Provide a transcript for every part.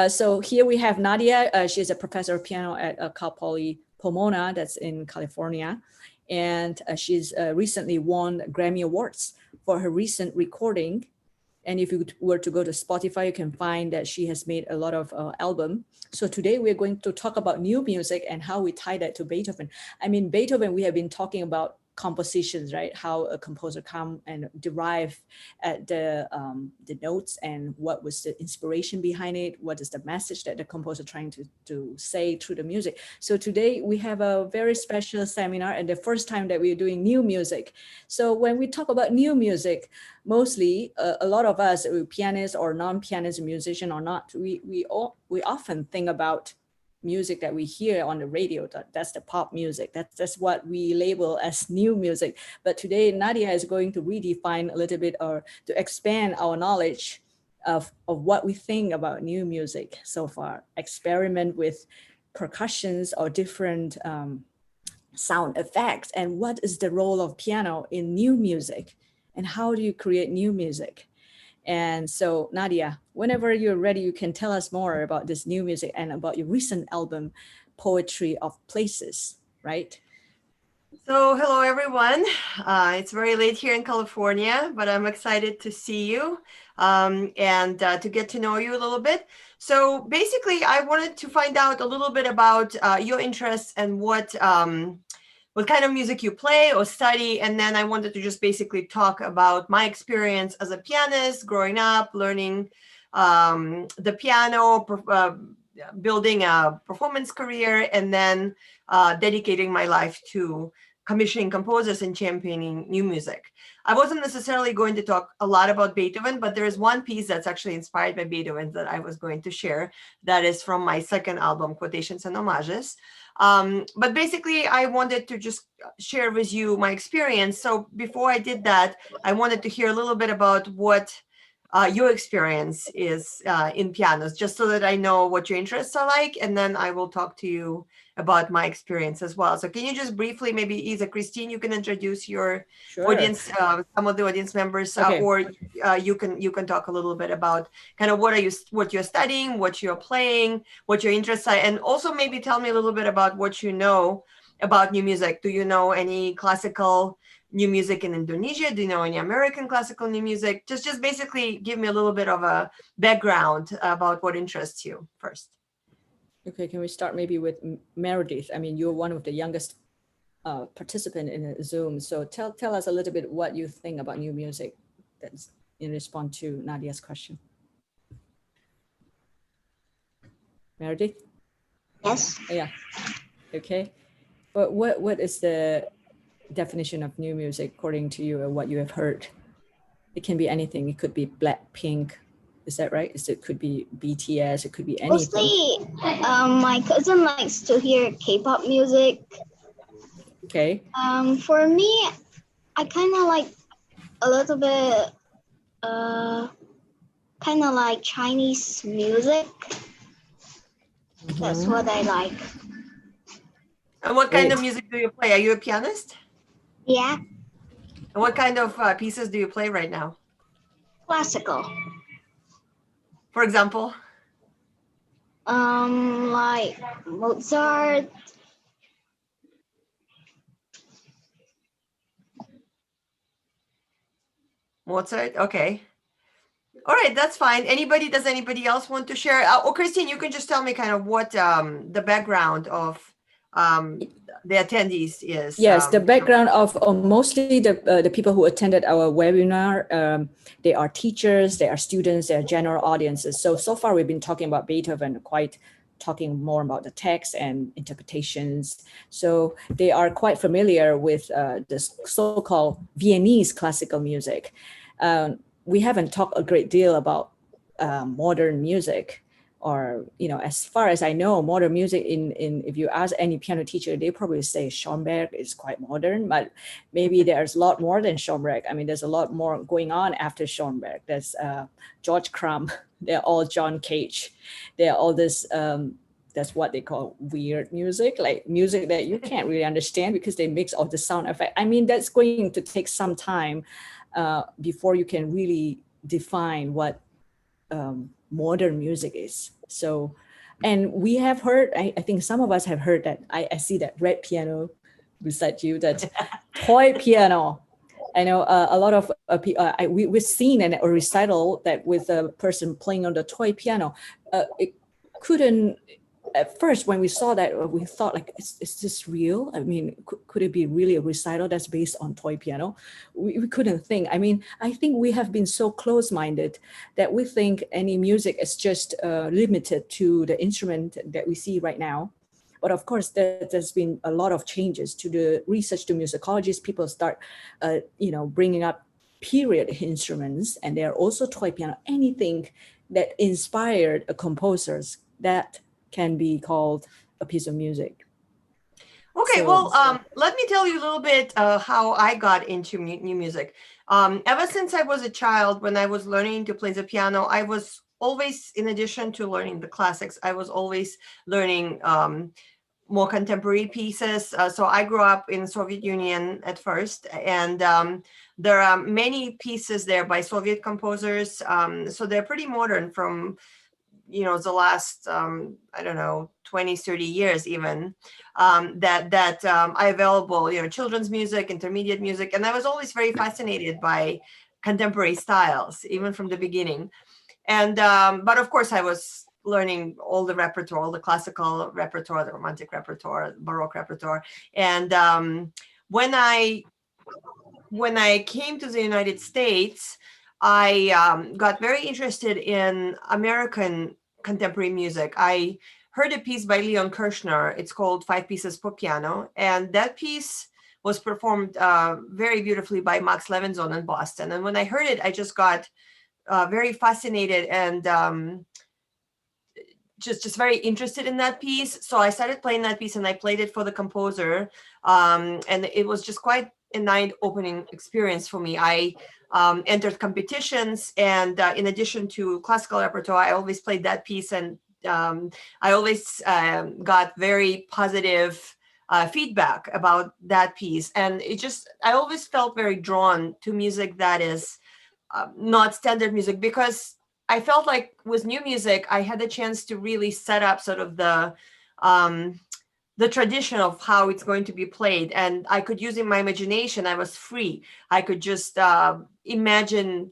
So here we have Nadia. She's a professor of piano at Cal Poly Pomona, that's in California. And she's recently won Grammy Awards for her recent recording. And if you were to go to Spotify, you can find that she has made a lot of album. So today we're going to talk about new music and how we tie that to Beethoven. I mean, Beethoven, we have been talking about compositions, right? How a composer come and derive at the notes and what was the inspiration behind it, what is the message that the composer trying to say through the music. So today we have a very special seminar and the first time that we're doing new music. So when we talk about new music, mostly a lot of us, pianists or non-pianist musician or not, we often think about music that we hear on the radio. That's the pop music. That's what we label as new music. But today Nadia is going to redefine a little bit or to expand our knowledge of what we think about new music so far. Experiment with percussions or different sound effects, and what is the role of piano in new music, and how do you create new music? And so Nadia, whenever you're ready, you can tell us more about this new music and about your recent album, Poetry of Places, right? So hello, everyone. It's very late here in California, but I'm excited to see you and to get to know you a little bit. So basically, I wanted to find out a little bit about your interests and what kind of music you play or study. And then I wanted to just basically talk about my experience as a pianist, growing up, learning the piano, building a performance career, and then dedicating my life to commissioning composers and championing new music. I wasn't necessarily going to talk a lot about Beethoven, but there is one piece that's actually inspired by Beethoven that I was going to share. That is from my second album, Quotations and Homages. But basically, I wanted to just share with you my experience. So before I did that, I wanted to hear a little bit about what your experience is in pianos, just so that I know what your interests are like, and then I will talk to you about my experience as well. So can you just briefly, maybe either Christine, you can introduce your audience, some of the audience members, or you can talk a little bit about kind of what you're studying, what you're playing, what your interests are, and also maybe tell me a little bit about what you know about new music. Do you know any classical new music in Indonesia? Do you know any American classical new music? Just basically give me a little bit of a background about what interests you first. Okay, can we start maybe with Meredith? I mean, you're one of the youngest participant in Zoom. So tell us a little bit what you think about new music that's in response to Nadia's question. Meredith? Yes. Yeah. Okay. But what is the definition of new music according to you or what you have heard? It can be anything. It could be Blackpink. Is that right? It could be BTS. It could be anything. Mostly, my cousin likes to hear K-pop music. Okay. For me, I kind of like a little bit, kind of like Chinese music. That's what I like. And what kind of music do you play? Are you a pianist? Yeah. And what kind of pieces do you play right now? Classical. For example? Like Mozart. Mozart, okay. All right, that's fine. Does anybody else want to share? Christine, you can just tell me kind of what the background of the attendees is. Yes, the background of mostly the people who attended our webinar, they are teachers, they are students, they are general audiences. So far we've been talking about Beethoven, talking more about the text and interpretations. So they are quite familiar with the so-called Viennese classical music. We haven't talked a great deal about modern music. Or, as far as I know, modern music if you ask any piano teacher, they probably say Schoenberg is quite modern, but maybe there's a lot more than Schoenberg. I mean, there's a lot more going on after Schoenberg. There's George Crumb, they're all John Cage. They're all this, that's what they call weird music, like music that you can't really understand because they mix all the sound effect. I mean, that's going to take some time before you can really define what modern music is. So, and we have heard, I think some of us have heard that, I see that red piano beside you, that toy piano. I know a lot of we've seen a recital that with a person playing on the toy piano. It couldn't, at first when we saw that, we thought like, is this real? I mean, could it be really a recital that's based on toy piano? We couldn't think. I mean, I think we have been so close-minded that we think any music is just limited to the instrument that we see right now. But of course, there's been a lot of changes to the research, to musicologists. People start, bringing up period instruments, and there are also toy piano. Anything that inspired composers, that can be called a piece of music. Okay, So- well, let me tell you a little bit how I got into new music. Ever since I was a child, when I was learning to play the piano, I was always, in addition to learning the classics, I was always learning more contemporary pieces. So I grew up in Soviet Union at first, and there are many pieces there by Soviet composers. So they're pretty modern, from the last I don't know, 20, 30 years even, that are available, children's music, intermediate music. And I was always very fascinated by contemporary styles, even from the beginning. And but of course I was learning all the repertoire, all the classical repertoire, the romantic repertoire, Baroque repertoire. And when I came to the United States, I got very interested in American contemporary music. I heard a piece by Leon Kirshner. It's called Five Pieces for Piano. And that piece was performed very beautifully by Max Levinson in Boston. And when I heard it, I just got very fascinated and just very interested in that piece. So I started playing that piece, and I played it for the composer. And it was just quite an eye-opening experience for me. I entered competitions, and in addition to classical repertoire, I always played that piece, and I always got very positive feedback about that piece. And I always felt very drawn to music that is not standard music, because I felt like with new music, I had a chance to really set up sort of the tradition of how it's going to be played. And I could use in my imagination. I was free. I could just imagine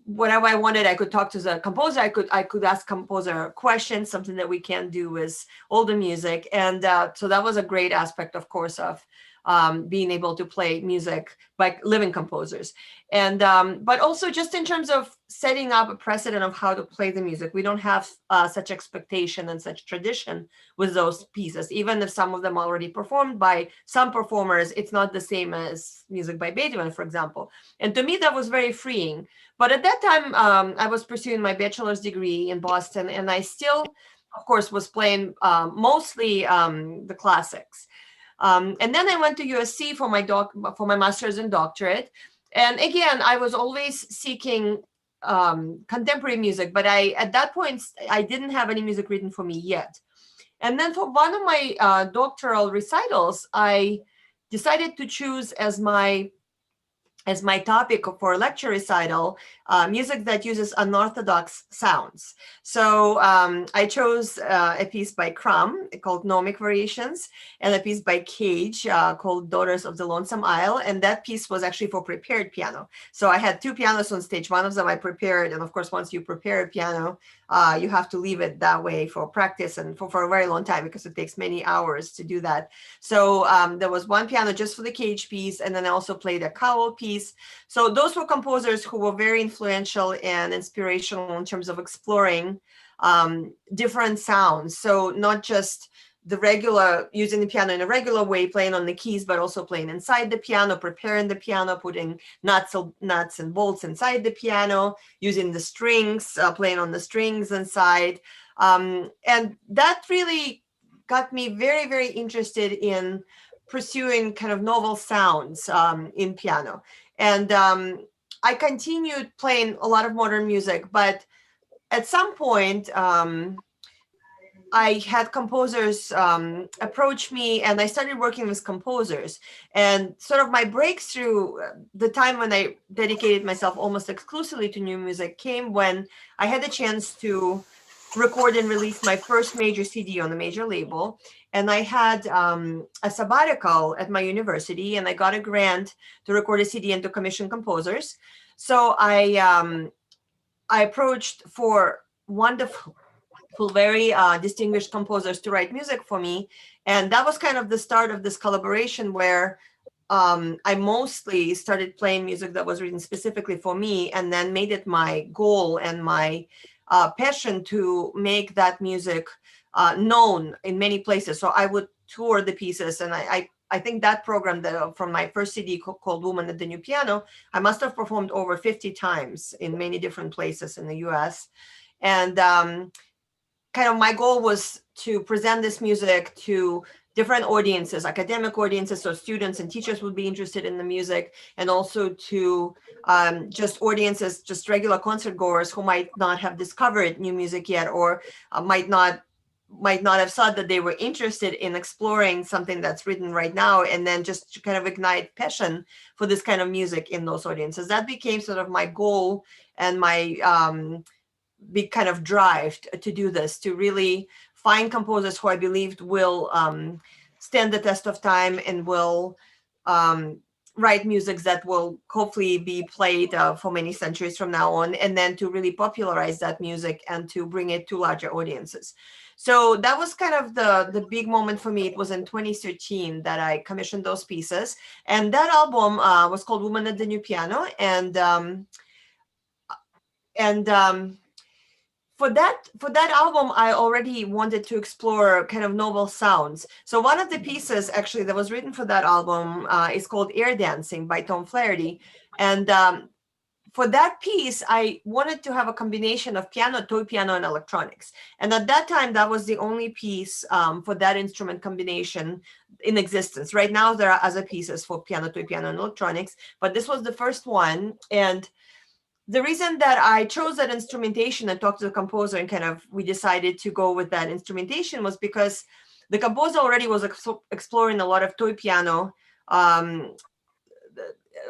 whatever I wanted. I could talk to the composer. I could ask composer questions, something that we can't do with older music. And so that was a great aspect, of course, of being able to play music by living composers. And but also just in terms of setting up a precedent of how to play the music. We don't have such expectation and such tradition with those pieces. Even if some of them are already performed by some performers, it's not the same as music by Beethoven, for example. And to me, that was very freeing. But at that time, I was pursuing my bachelor's degree in Boston, and I still, of course, was playing mostly the classics. And then I went to USC for my master's and doctorate. And again, I was always seeking contemporary music, but at that point, I didn't have any music written for me yet. And then for one of my doctoral recitals, I decided to choose as my topic for a lecture recital, music that uses unorthodox sounds. So I chose a piece by Crumb called Gnomic Variations, and a piece by Cage called Daughters of the Lonesome Isle. And that piece was actually for prepared piano. So I had two pianos on stage. One of them I prepared. And of course, once you prepare a piano, you have to leave it that way for practice and for a very long time, because it takes many hours to do that. So there was one piano just for the Cage piece, and then I also played a Cowell piece. So those were composers who were very influential and inspirational in terms of exploring different sounds. So not just the regular, using the piano in a regular way, playing on the keys, but also playing inside the piano, preparing the piano, putting nuts and bolts inside the piano, using the strings, playing on the strings inside. And that really got me very, very interested in pursuing kind of novel sounds in piano. And I continued playing a lot of modern music, but at some point, I had composers approach me, and I started working with composers. And sort of my breakthrough, the time when I dedicated myself almost exclusively to new music, came when I had a chance to record and release my first major CD on a major label. And I had a sabbatical at my university, and I got a grant to record a CD and to commission composers. So I approached for wonderful, very distinguished composers to write music for me. And that was kind of the start of this collaboration where I mostly started playing music that was written specifically for me, and then made it my goal and my passion to make that music known in many places. So I would tour the pieces, and I think that program from my first CD called Woman at the New Piano, I must have performed over 50 times in many different places in the US. And kind of my goal was to present this music to different audiences, academic audiences, so students and teachers would be interested in the music, and also to just audiences, just regular concert goers who might not have discovered new music yet, or might not have thought that they were interested in exploring something that's written right now, and then just to kind of ignite passion for this kind of music in those audiences. That became sort of my goal and my big kind of drive to do this, to really find composers who I believed will stand the test of time and will write music that will hopefully be played for many centuries from now on, and then to really popularize that music and to bring it to larger audiences. So that was kind of the big moment for me. It was in 2013 that I commissioned those pieces, and that album was called Woman at the New Piano. And for that album, I already wanted to explore kind of novel sounds. So one of the pieces actually that was written for that album is called Air Dancing by Tom Flaherty. And for that piece, I wanted to have a combination of piano, toy piano, and electronics. And at that time, that was the only piece for that instrument combination in existence. Right now, there are other pieces for piano, toy piano, and electronics, but this was the first one. And the reason that I chose that instrumentation and talked to the composer and kind of we decided to go with that instrumentation was because the composer already was exploring a lot of toy piano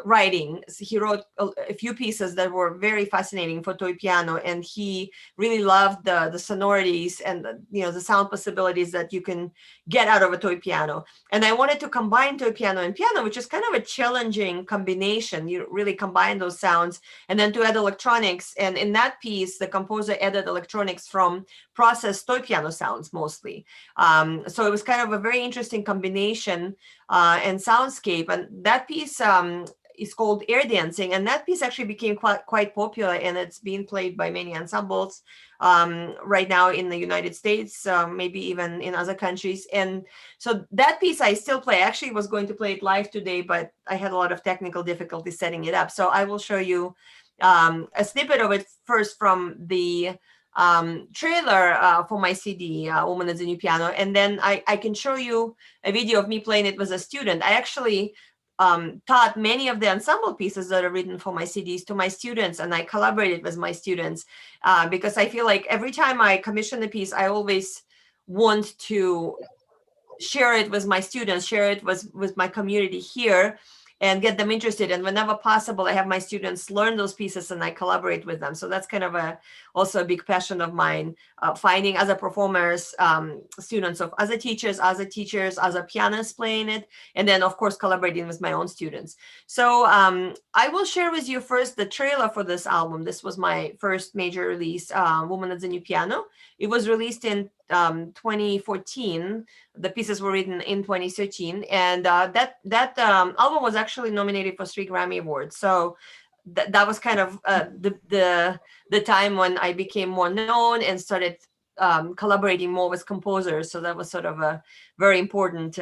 writing. He wrote a few pieces that were very fascinating for toy piano, and he really loved the sonorities and the sound possibilities that you can get out of a toy piano. And I wanted to combine toy piano and piano, which is kind of a challenging combination. You really combine those sounds, and then to add electronics. And in that piece, the composer added electronics from processed toy piano sounds mostly. So it was kind of a very interesting combination and soundscape. And that piece is called Air Dancing, and that piece actually became quite popular, and it's being played by many ensembles right now in the United States, maybe even in other countries. And so that piece I still play. I actually was going to play it live today, but I had a lot of technical difficulty setting it up. So I will show you a snippet of it first from the trailer for my CD, Woman at the New Piano, and then I can show you a video of me playing it with a student. I actually taught many of the ensemble pieces that are written for my CDs to my students, and I collaborated with my students because I feel like every time I commission a piece, I always want to share it with my students, share it with my community here, and get them interested. And whenever possible, I have my students learn those pieces and I collaborate with them. So that's kind of also a big passion of mine, finding other performers, students of other teachers, other pianists playing it, and then of course collaborating with my own students. So I will share with you first the trailer for this album. This was my first major release, Woman at the New Piano. It was released in 2014. The pieces were written in 2013, and that album was actually nominated for 3 Grammy Awards. So that was kind of the time when I became more known and started collaborating more with composers. So that was sort of a very important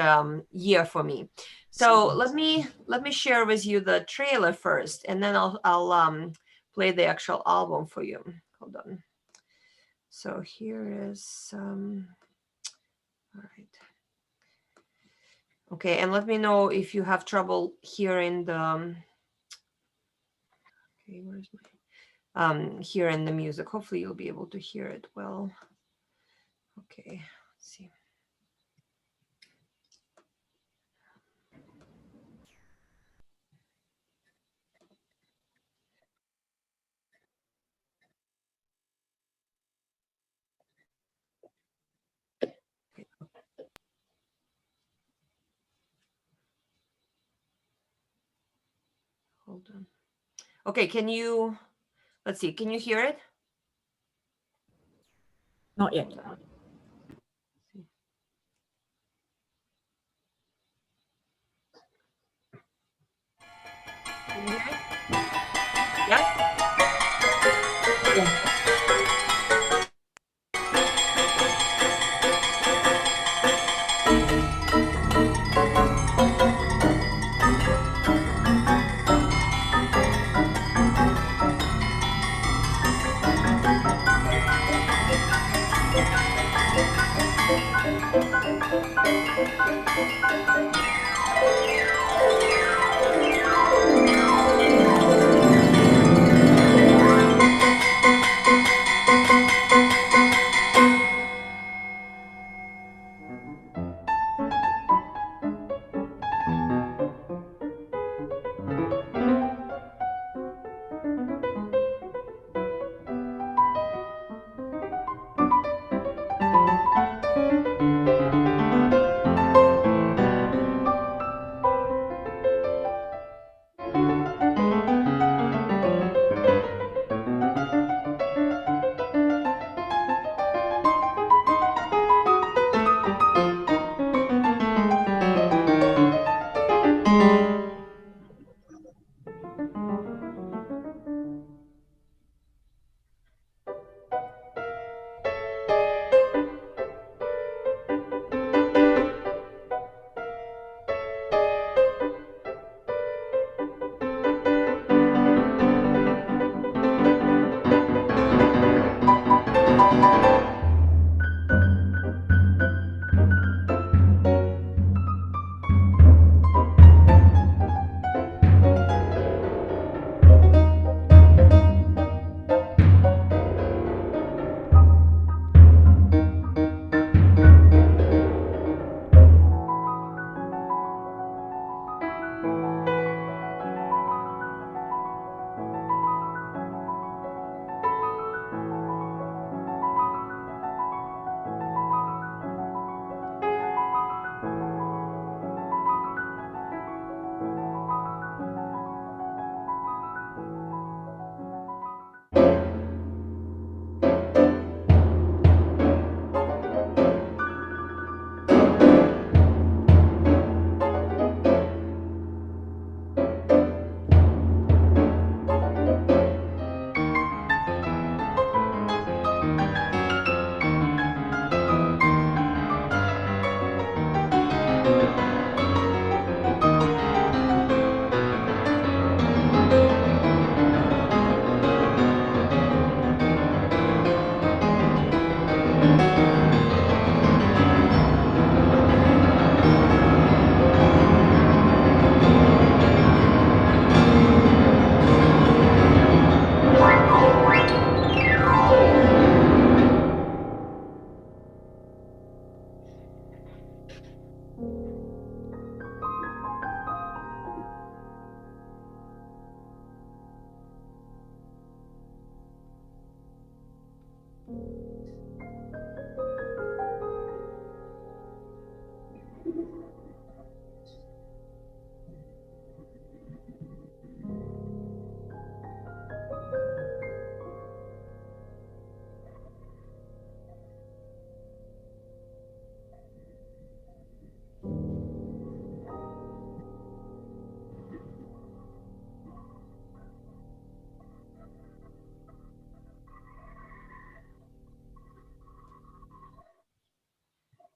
year for me. So let me share with you the trailer first, and then I'll play the actual album for you. Hold on. So here is all right. Okay, and let me know if you have trouble hearing the okay, where's my hearing the music. Hopefully you'll be able to hear it well. Okay, let's see. Hold on. Okay, let's see, can you hear it? Not yet. Can you hear it? Yeah? Yeah.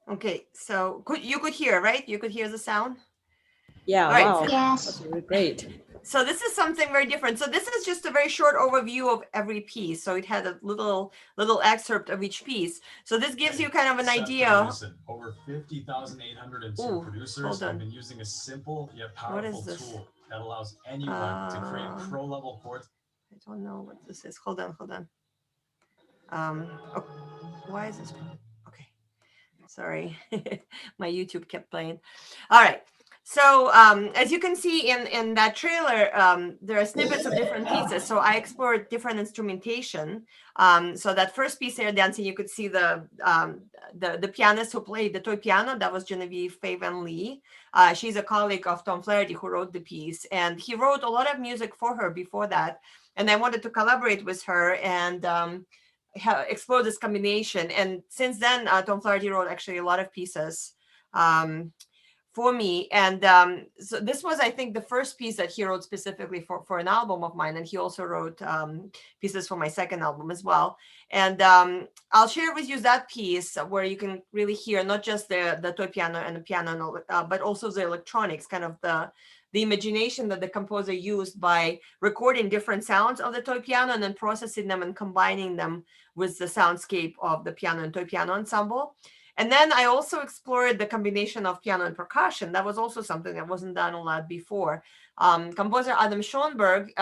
Okay, so you could hear, right? You could hear the sound? Yeah, All right. wow. Yes. That's really great. So this is something very different. So this is just a very short overview of every piece. So it had a little excerpt of each piece. So this gives you kind of an idea. Over 50,802 Ooh, producers hold on. have been using a simple yet What is powerful this? tool that allows anyone to create pro-level chords. I don't know what this is. Hold on. Oh, why is this? Okay, sorry. My YouTube kept playing. All right. So as you can see in that trailer, there are snippets of different pieces. So I explored different instrumentation. So that first piece there, dancing, you could see the pianist who played the toy piano. That was Genevieve Faye Van Lee. She's a colleague of Tom Flaherty, who wrote the piece, and he wrote a lot of music for her before that. And I wanted to collaborate with her and explore this combination. And since then, Tom Flaherty wrote actually a lot of pieces for me. And so this was, I think, the first piece that he wrote specifically for an album of mine. And he also wrote pieces for my second album as well. And I'll share with you that piece where you can really hear not just the toy piano and the piano, but also the electronics, kind of the imagination that the composer used by recording different sounds of the toy piano and then processing them and combining them with the soundscape of the piano and toy piano ensemble. And then I also explored the combination of piano and percussion. That was also something that wasn't done a lot before. Composer Adam Schoenberg,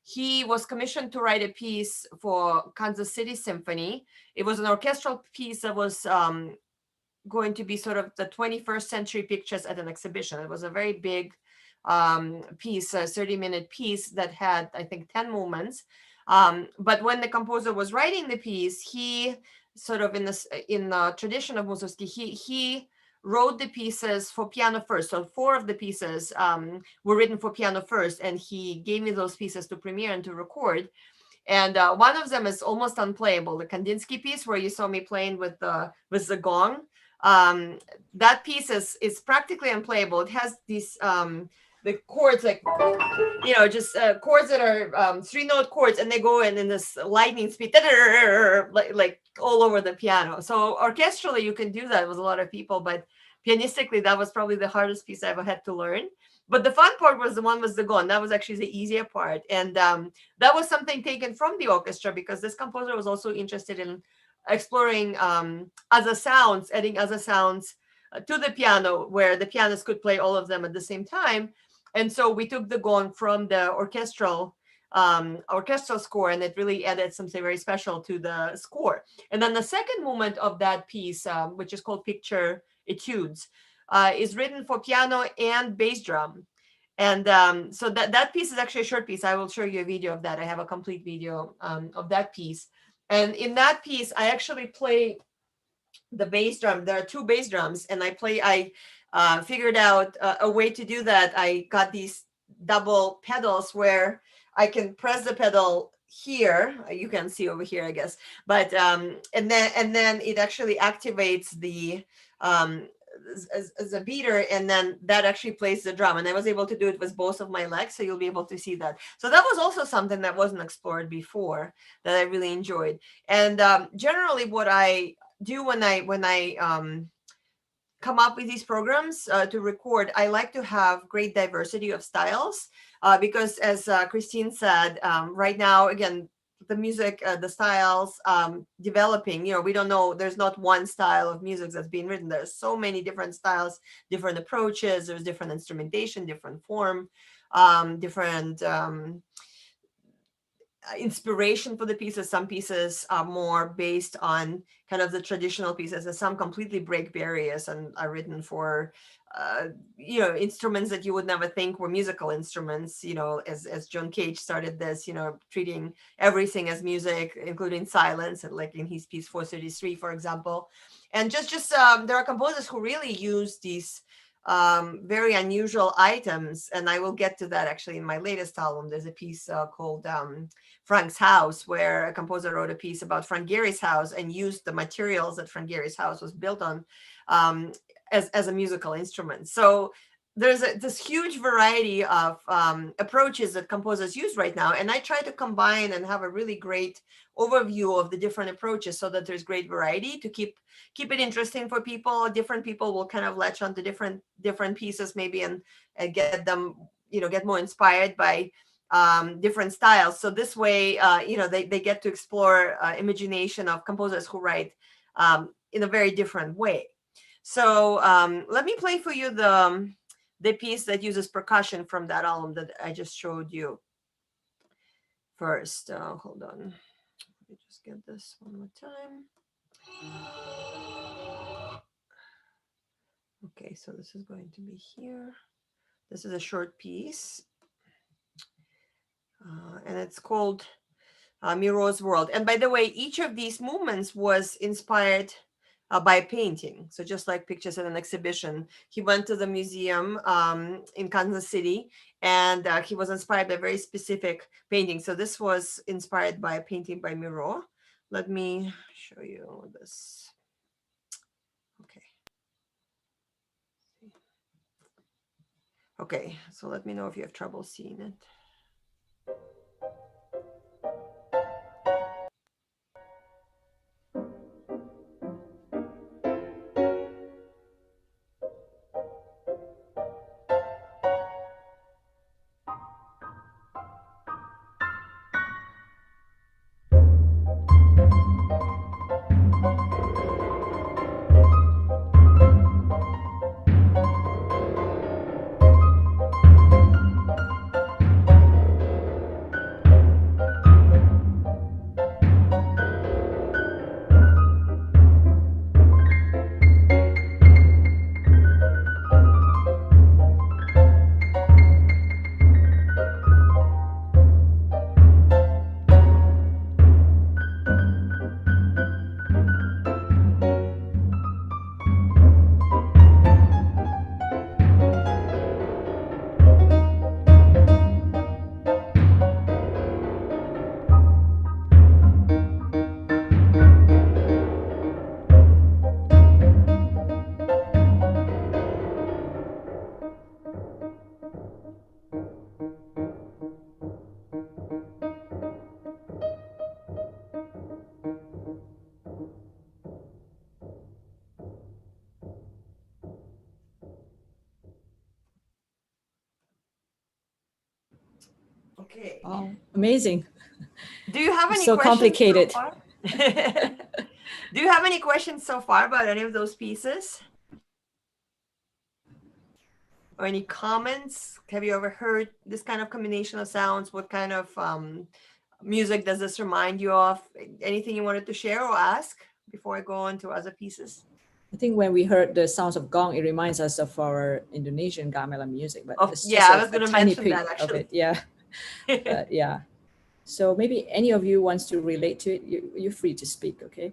he was commissioned to write a piece for Kansas City Symphony. It was an orchestral piece that was going to be sort of the 21st century pictures at an exhibition. It was a very big piece, a 30-minute piece that had, I think, 10 movements. But when the composer was writing the piece, he sort of in the tradition of Mussorgsky, he wrote the pieces for piano first. So 4 of the pieces were written for piano first, and he gave me those pieces to premiere and to record. And one of them is almost unplayable, the Kandinsky piece where you saw me playing with the gong. That piece is practically unplayable. It has these the chords, like, you know, just chords that are 3-note chords, and they go in this lightning speed, like all over the piano. So orchestrally you can do that with a lot of people, but pianistically that was probably the hardest piece I ever had to learn. But the fun part was the one with the gong. That was actually the easier part, and that was something taken from the orchestra, because this composer was also interested in exploring other sounds, adding other sounds to the piano, where the pianist could play all of them at the same time. And so we took the gong from the orchestral score, and it really added something very special to the score. And then the second movement of that piece, which is called Picture Etudes, is written for piano and bass drum. And so that piece is actually a short piece. I will show you a video of that. I have a complete video of that piece. And in that piece, I actually play the bass drum. There are 2 bass drums, and I figured out a way to do that. I got these double pedals where I can press the pedal here. You can see over here, I guess. But and then it actually activates the as a beater, and then that actually plays the drum. And I was able to do it with both of my legs, so you'll be able to see that. So that was also something that wasn't explored before, that I really enjoyed. And generally what I do when I come up with these programs to record, I like to have great diversity of styles, because as Christine said, right now, again, the music, the styles developing, you know, we don't know, there's not one style of music that's being written. There's so many different styles, different approaches, there's different instrumentation, different form, different inspiration for the pieces. Some pieces are more based on kind of the traditional pieces, and some completely break barriers and are written for you know, instruments that you would never think were musical instruments, you know, as John Cage started this, you know, treating everything as music, including silence, and like in his piece 433, for example. And just there are composers who really use these very unusual items, and I will get to that actually in my latest album. There's a piece called Frank's House, where a composer wrote a piece about Frank Gehry's house and used the materials that Frank Gehry's house was built on as a musical instrument. So there's this huge variety of approaches that composers use right now, and I try to combine and have a really great overview of the different approaches, so that there's great variety to keep it interesting for people. Different people will kind of latch on to different pieces maybe, and get them, you know, get more inspired by different styles. So this way, you know, they get to explore imagination of composers who write in a very different way. So let me play for you the piece that uses percussion from that album that I just showed you first. Hold on, let me just get this one more time. Okay, so this is going to be here. This is a short piece. And it's called Miro's World. And by the way, each of these movements was inspired by a painting. So just like pictures at an exhibition, he went to the museum in Kansas City, and he was inspired by a very specific painting. So this was inspired by a painting by Miro. Let me show you this. Okay. Okay, so let me know if you have trouble seeing it. Okay. Oh, amazing. Do you have any So questions complicated. so far? Do you have any questions so far about any of those pieces? Or any comments? Have you ever heard this kind of combination of sounds? What kind of music does this remind you of? Anything you wanted to share or ask before I go on to other pieces? I think when we heard the sounds of gong, it reminds us of our Indonesian gamelan music, but Oh, it's yeah, just I was going to tiny mention peek that of actually. it. Yeah, but yeah. So maybe any of you wants to relate to it, you're free to speak, okay?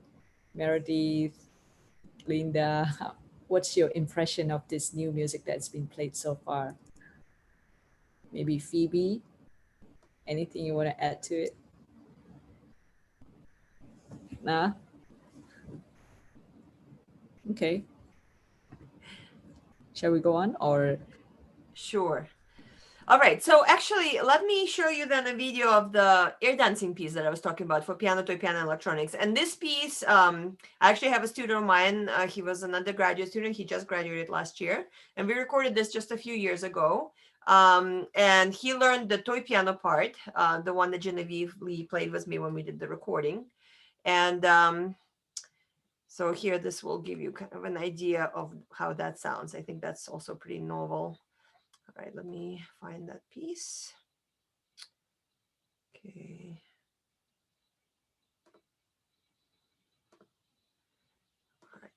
Meredith, Linda, what's your impression of this new music that's been played so far? Maybe Phoebe, anything you want to add to it? Nah? Okay. Shall we go on or? Sure. All right, so actually, let me show you then a video of the air dancing piece that I was talking about for piano, toy piano, electronics. And this piece, I actually have a student of mine. He was an undergraduate student. He just graduated last year. And we recorded this just a few years ago. And he learned the toy piano part, the one that Genevieve Lee played with me when we did the recording. And so here, this will give you kind of an idea of how that sounds. I think that's also pretty novel. All right, let me find that piece. Okay. All right.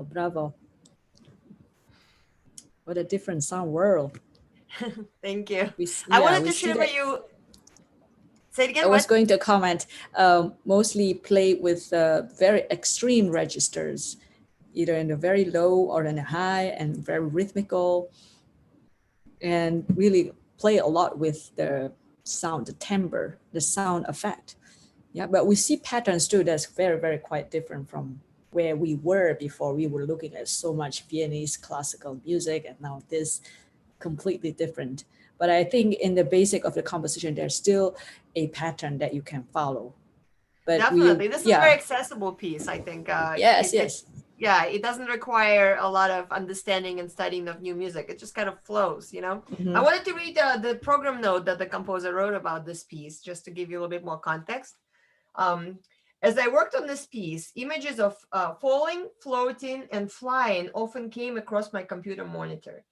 Wow, bravo. What a different sound world. Thank you. Yeah, I wanted we to see share that. with you. Say it again. I was What? going to comment, mostly play with very extreme registers, either in the very low or in the high, and very rhythmical, and really play a lot with the sound, the timbre, the sound effect. Yeah, but we see patterns too that's very, very quite different from where we were before. We were looking at so much Viennese classical music, and now this completely different. But I think in the basic of the composition, there's still a pattern that you can follow. But Definitely. This is a yeah, very accessible piece, I think. yes, yes. Yeah, it doesn't require a lot of understanding and studying of new music. It just kind of flows, you know? I Mhm. wanted to read the program note that the composer wrote about this piece, just to give you a little bit more context. As I worked on this piece, images of falling, floating, and flying often came across my computer monitor.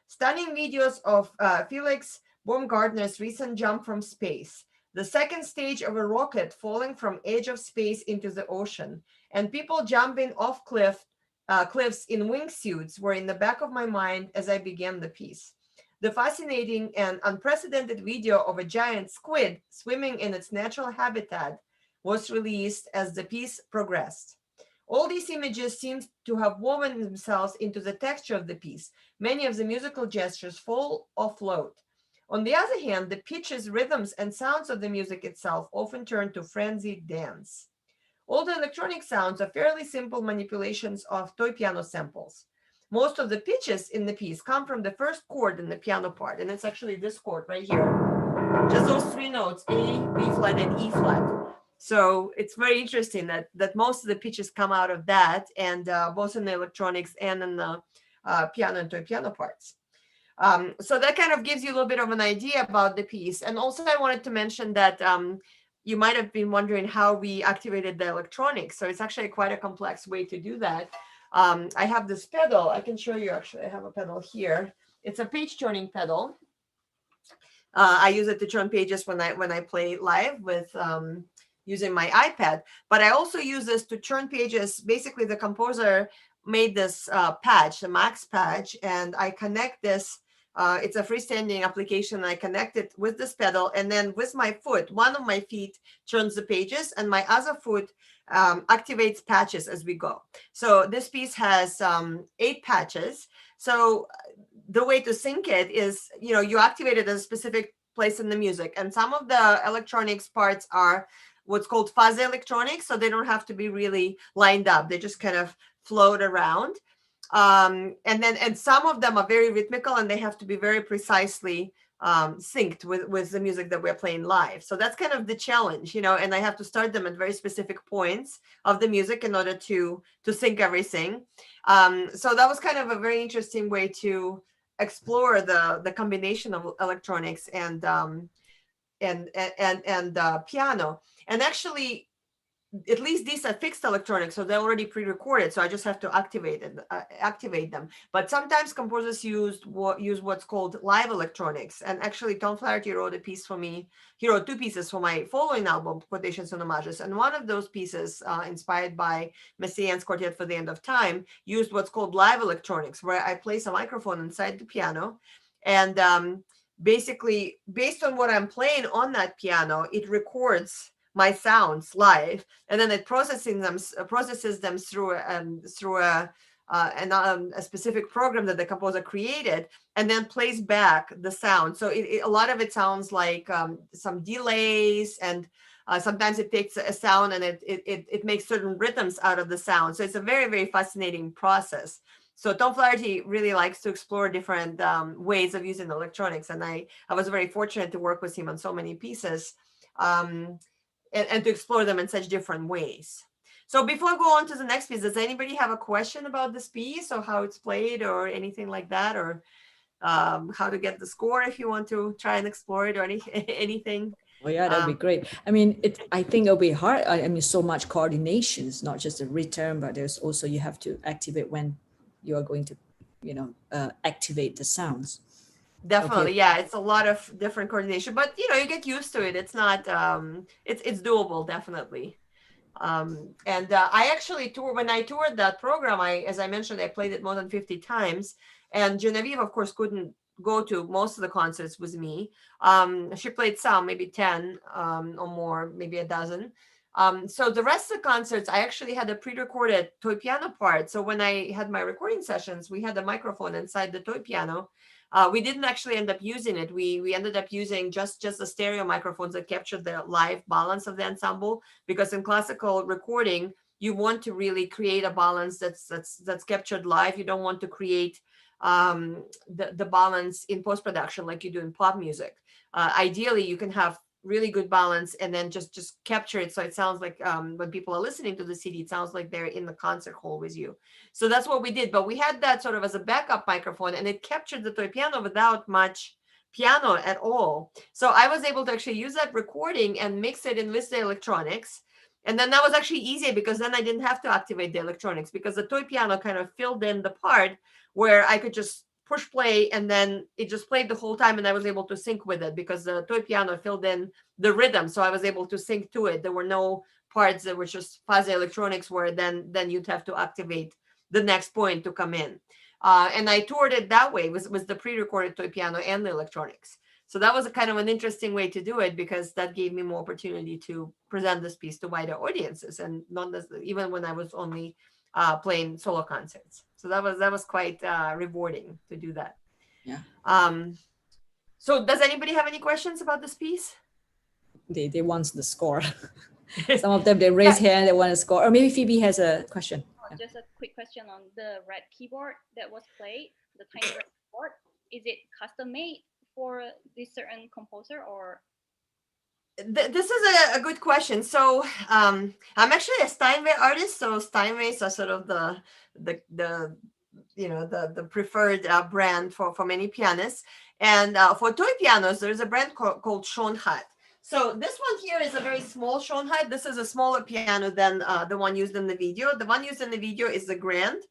Stunning videos of Felix Baumgartner's recent jump from space, the second stage of a rocket falling from edge of space into the ocean, and people jumping off cliffs in wingsuits were in the back of my mind as I began the piece. The fascinating and unprecedented video of a giant squid swimming in its natural habitat was released as the piece progressed. All these images seem to have woven themselves into the texture of the piece. Many of the musical gestures fall or float. On the other hand, the pitches, rhythms, and sounds of the music itself often turn to frenzied dance. All the electronic sounds are fairly simple manipulations of toy piano samples. Most of the pitches in the piece come from the first chord in the piano part, and it's actually this chord right here. Just those three notes, A, B flat, and E flat. So it's very interesting that most of the pitches come out of that, and both in the electronics and in the piano and toy piano parts. So that kind of gives you a little bit of an idea about the piece. And also I wanted to mention that you might have been wondering how we activated the electronics. So it's actually quite a complex way to do that. I have this pedal. I can show you, actually. I have a pedal here. It's a page turning pedal. I use it to turn pages when I play live with using my iPad. But I also use this to turn pages. Basically, the composer made this patch, the Max patch, and I connect this. It's a freestanding application. I connect it with this pedal, and then with my foot, one of my feet turns the pages, and my other foot activates patches as we go. So this piece has 8 patches. So the way to sync it is, you activate it at a specific place in the music, and some of the electronics parts are what's called fuzzy electronics, so they don't have to be really lined up. They just kind of float around. And some of them are very rhythmical, and they have to be very precisely synced with the music that we're playing live. So that's kind of the challenge, and I have to start them at very specific points of the music in order to sync everything. So that was kind of a very interesting way to explore the combination of electronics and piano. And actually, at least these are fixed electronics, so they're already pre-recorded. So I just have to activate them. But sometimes composers use what's called live electronics. And actually, Tom Flaherty wrote a piece for me. He wrote 2 pieces for my following album, Quotations and Homages. And one of those pieces, inspired by Messiaen's Quartet for the End of Time, used what's called live electronics, where I place a microphone inside the piano, and basically, based on what I'm playing on that piano, it records my sounds live, and then it processes them through a specific program that the composer created, and then plays back the sound. So a lot of it sounds like some delays, and sometimes it takes a sound and it makes certain rhythms out of the sound. So it's a very, very fascinating process. So Tom Flaherty really likes to explore different ways of using electronics, and I was very fortunate to work with him on so many pieces. And to explore them in such different ways. So before I go on to the next piece, does anybody have a question about this piece or how it's played or anything like that, or how to get the score if you want to try and explore it, or anything? Oh yeah, that'd be great. I mean, I think it'll be hard. I mean, so much coordination. It's not just a return, but there's also, you have to activate when you are going to, activate the sounds. Definitely. Okay. Yeah, it's a lot of different coordination, but you get used to it. It's not it's doable, definitely. I actually when I toured that program, as I mentioned, I played it more than 50 times. And Genevieve, of course, couldn't go to most of the concerts with me. She played some, maybe 10 or more, maybe a dozen. So the rest of the concerts, I actually had a pre-recorded toy piano part. So when I had my recording sessions, we had a microphone inside the toy piano. We didn't actually end up using it. We ended up using just the stereo microphones that captured the live balance of the ensemble, because in classical recording, you want to really create a balance that's captured live. You don't want to create the balance in post-production like you do in pop music. Ideally, you can have really good balance and then just capture it so it sounds like when people are listening to the CD, it sounds like they're in the concert hall with you. So that's what we did. But we had that sort of as a backup microphone, and it captured the toy piano without much piano at all. So I was able to actually use that recording and mix it in with the electronics. And then that was actually easier, because then I didn't have to activate the electronics, because the toy piano kind of filled in the part where I could just push play and then it just played the whole time, and I was able to sync with it because the toy piano filled in the rhythm. So I was able to sync to it. There were no parts that were just fuzzy electronics where then you'd have to activate the next point to come in. And I toured it that way with the pre-recorded toy piano and the electronics. So that was a kind of an interesting way to do it, because that gave me more opportunity to present this piece to wider audiences, and not even when I was only playing solo concerts. So that was quite rewarding to do that. Yeah. So does anybody have any questions about this piece? They want the score. Some of them, they raise hand, they want to score. Or maybe Phoebe has a question. Just a quick question on the red keyboard that was played, the tiny red keyboard. Is it custom made for this certain composer, or? This is a good question. So I'm actually a Steinway artist. So Steinways are sort of the preferred brand for many pianists. And for toy pianos, there's a brand called Schonhat. So this one here is a very small Schonhat. This is a smaller piano than the one used in the video. The one used in the video is the grand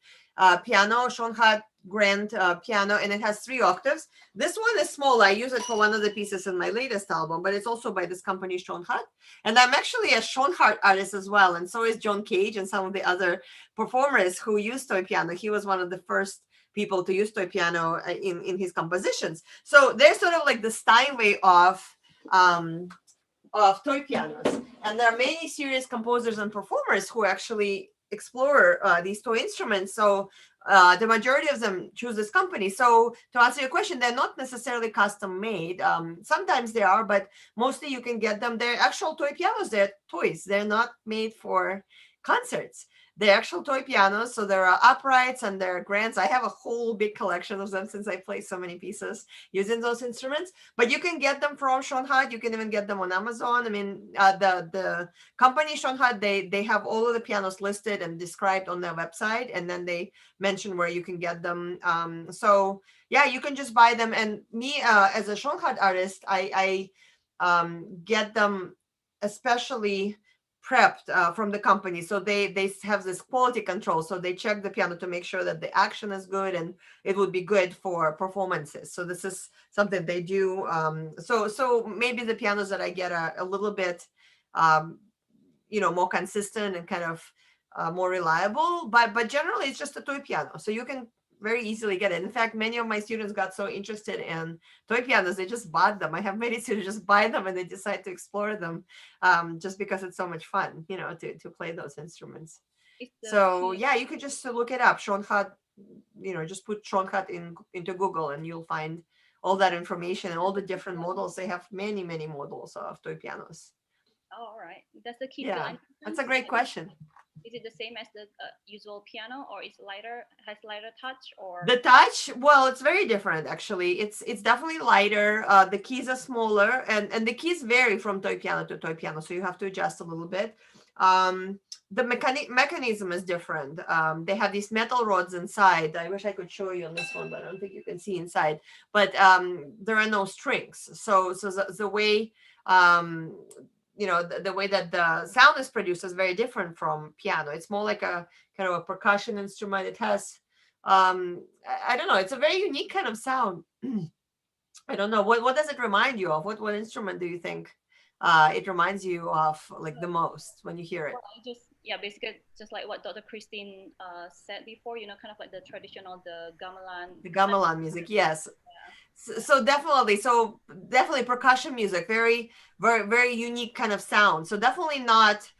piano, Schonhat grand piano, and it has 3 octaves. This one is smaller. I use it for one of the pieces in my latest album, but it's also by this company, Schonhat. And I'm actually a Schonhat artist as well. And so is John Cage and some of the other performers who use toy piano. He was one of the first people to use toy piano in his compositions. So they're sort of like the Steinway of toy pianos. And there are many serious composers and performers who actually explore these toy instruments. So the majority of them choose this company. So to answer your question, they're not necessarily custom made. Sometimes they are, but mostly you can get them. They're actual toy pianos. They're toys. They're not made for concerts. They're actual toy pianos. So there are uprights and there are grands. I have a whole big collection of them since I play so many pieces using those instruments. But you can get them from Schonhat. You can even get them on Amazon. I mean, the company Schonhat, they have all of the pianos listed and described on their website, and then they mention where you can get them. So yeah, you can just buy them. And me as a Schonhat artist, I get them especially prepped from the company. So they have this quality control. So they check the piano to make sure that the action is good and it would be good for performances. So this is something they do. So maybe the pianos that I get are a little bit, more consistent and kind of more reliable, but generally it's just a toy piano. So you can very easily get it. In fact, many of my students got so interested in toy pianos, they just bought them. I have many students just buy them and they decide to explore them just because it's so much fun, to play those instruments. So yeah, you could just look it up. Schonhat, just put Schonhat into Google and you'll find all that information and all the different models. They have many, many models of toy pianos. Oh, all right. That's the key. Yeah, that's a great question. Is it the same as the usual piano, or is has lighter touch, or the touch? Well, it's very different actually. It's definitely lighter. The keys are smaller, and the keys vary from toy piano to toy piano, so you have to adjust a little bit. The mechanism is different. They have these metal rods inside. I wish I could show you on this one, but I don't think you can see inside. But there are no strings, so the way the way that the sound is produced is very different from piano. It's more like a kind of a percussion instrument. It has I don't know, it's a very unique kind of sound. I don't know, what does it remind you of? What instrument do you think it reminds you of like the most when you hear it. Well, basically just like what Dr. Christine said before, kind of like the traditional, the gamelan. The gamelan music, yes. So definitely percussion music, very, very, very unique kind of sound. So definitely not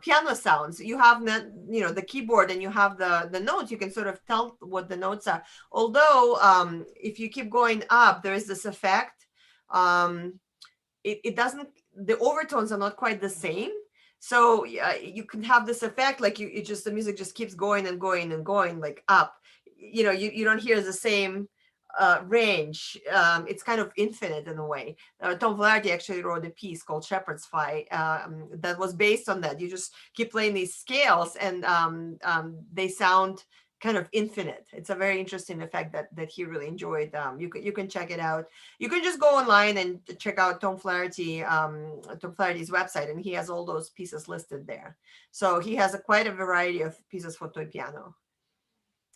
piano sounds. You have the keyboard and you have the notes. You can sort of tell what the notes are. Although if you keep going up, there is this effect. It doesn't. The overtones are not quite the same. So you can have this effect like the music just keeps going and going and going like up. You don't hear the same range. It's kind of infinite in a way. Tom Flaherty actually wrote a piece called Shepherd's Pie that was based on that. You just keep playing these scales and they sound kind of infinite. It's a very interesting effect that he really enjoyed. You can check it out. You can just go online and check out Tom Flaherty's website, and he has all those pieces listed there. So he has quite a variety of pieces for toy piano,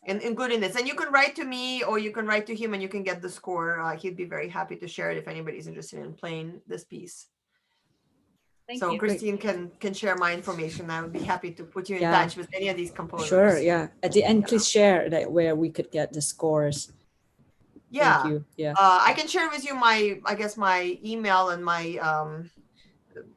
including this. And you can write to me or you can write to him and you can get the score. He'd be very happy to share it if anybody's interested in playing this piece. Thank so you. Christine can share my information. I would be happy to put you in touch with any of these composers. Sure, yeah. At the end, please share that where we could get the scores. Yeah. Thank you. Yeah. I can share with you my email and my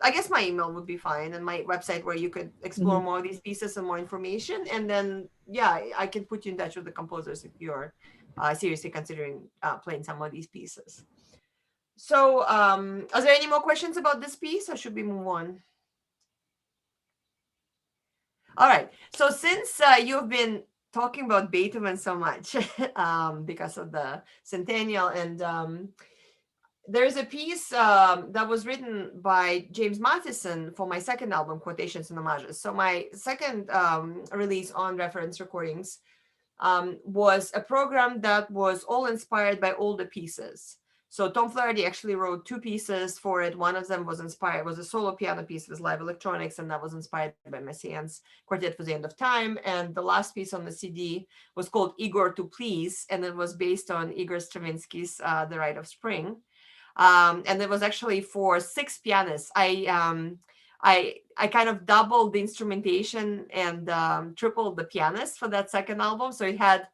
I guess my email would be fine, and my website where you could explore more of these pieces and more information. And then, yeah, I can put you in touch with the composers if you're seriously considering playing some of these pieces. So are there any more questions about this piece, or should we move on? All right. So since you've been talking about Beethoven so much because of the centennial, and there's a piece that was written by James Matheson for my second album, Quotations and Homages. So my second release on Reference Recordings was a program that was all inspired by older pieces. So Tom Flaherty actually wrote two pieces for it. One of them was a solo piano piece with live electronics, and that was inspired by Messiaen's Quartet for the End of Time. And the last piece on the CD was called Igor to Please, and it was based on Igor Stravinsky's The Rite of Spring. And it was actually for 6 pianists. I kind of doubled the instrumentation and tripled the pianists for that second album. So it had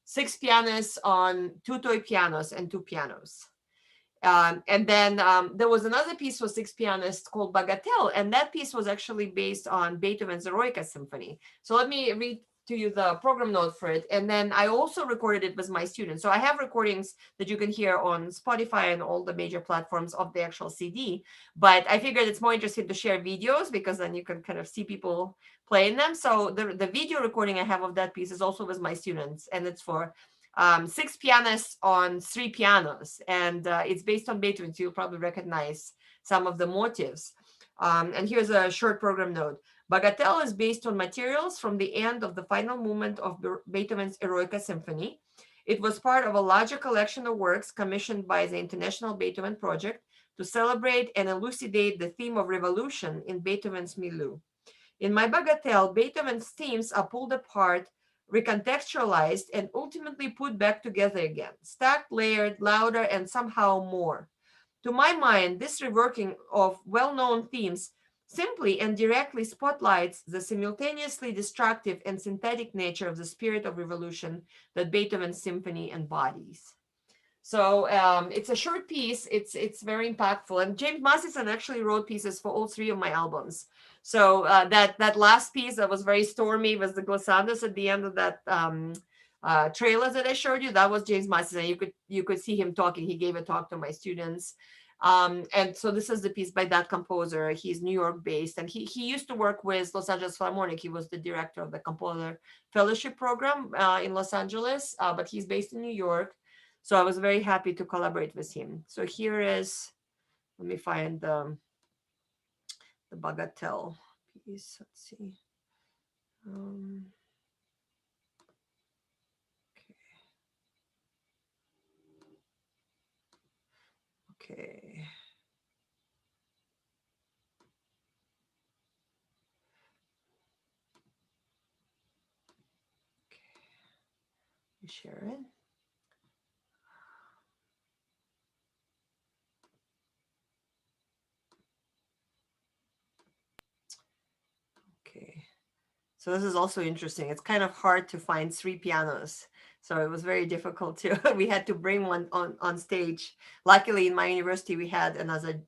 6 pianists on 2 toy pianos and 2 pianos. And then there was another piece for 6 pianists called Bagatelle, and that piece was actually based on Beethoven's Eroica Symphony. So let me read to you the program note for it. And then I also recorded it with my students. So I have recordings that you can hear on Spotify and all the major platforms of the actual CD. But I figured it's more interesting to share videos because then you can kind of see people playing them. So the video recording I have of that piece is also with my students, and it's for 6 pianists on 3 pianos. And it's based on Beethoven, so you'll probably recognize some of the motifs. And here's a short program note. Bagatelle is based on materials from the end of the final movement of Beethoven's Eroica Symphony. It was part of a larger collection of works commissioned by the International Beethoven Project to celebrate and elucidate the theme of revolution in Beethoven's milieu. In my Bagatelle, Beethoven's themes are pulled apart, recontextualized, and ultimately put back together again, stacked, layered, louder, and somehow more. To my mind, this reworking of well-known themes simply and directly spotlights the simultaneously destructive and synthetic nature of the spirit of revolution that Beethoven's symphony embodies. So it's a short piece. It's very impactful. And James Matheson actually wrote pieces for all 3 of my albums. So that last piece that was very stormy was the glissandos at the end of that trailer that I showed you. That was James Matheson. You could see him talking. He gave a talk to my students. And so this is the piece by that composer. He's New York based, and he used to work with Los Angeles Philharmonic. He was the director of the Composer Fellowship Program in Los Angeles, but he's based in New York. So I was very happy to collaborate with him. So here is, let me find the Bagatelle piece. Let's see. Okay. Share it. So this is also interesting. It's kind of hard to find 3 pianos. So it was very difficult to, we had to bring one on stage. Luckily in my university, we had another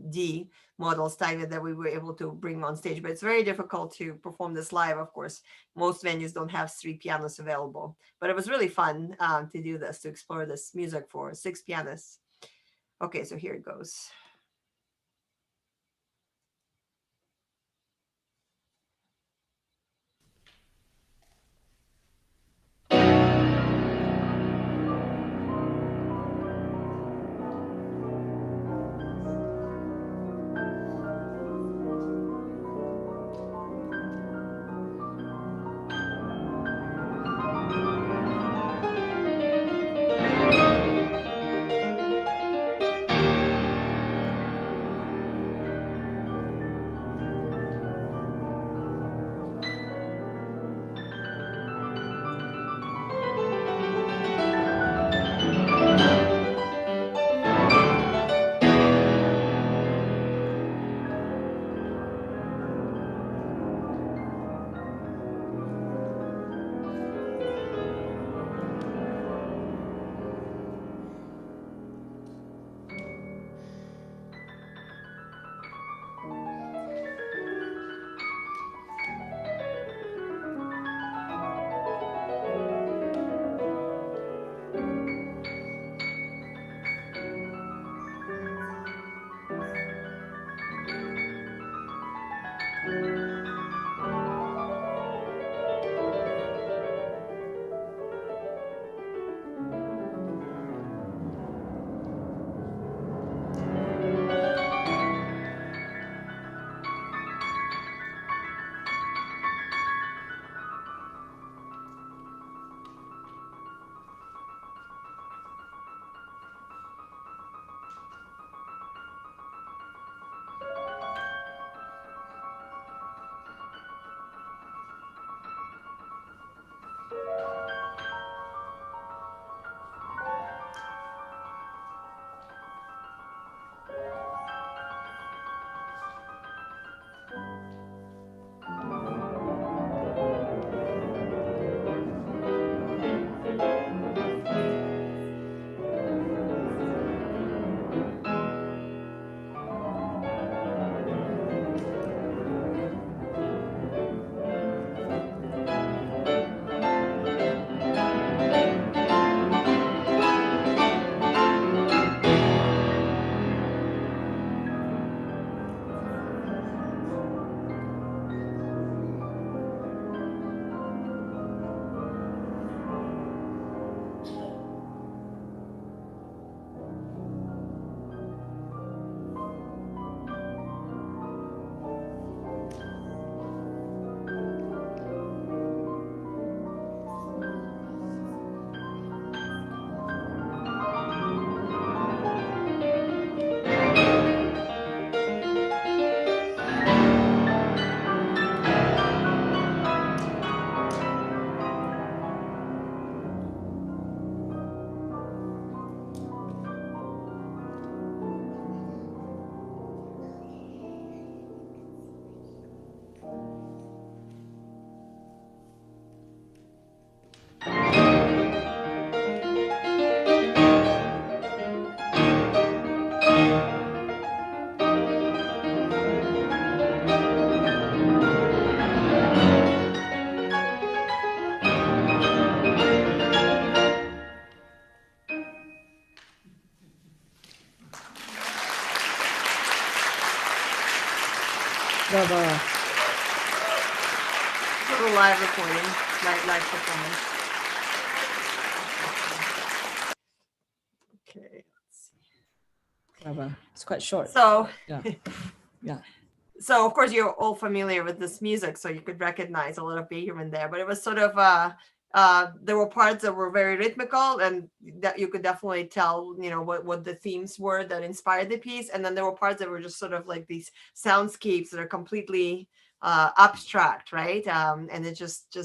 D model style that we were able to bring on stage, but it's very difficult to perform this live. Of course, most venues don't have 3 pianos available, but it was really fun to do this, to explore this music for 6 pianists. Okay, so here it goes. Bravo. Little live recording, live performance. Okay, let's see. Bravo. It's quite short. So, Yeah. Yeah. So of course you're all familiar with this music, so you could recognize a lot of Beethoven there. But it was sort of there were parts that were very rhythmical, and that you could definitely tell, you know, what the themes were that inspired the piece. And then there were parts that were just sort of like these soundscapes that are completely abstract, right? And it just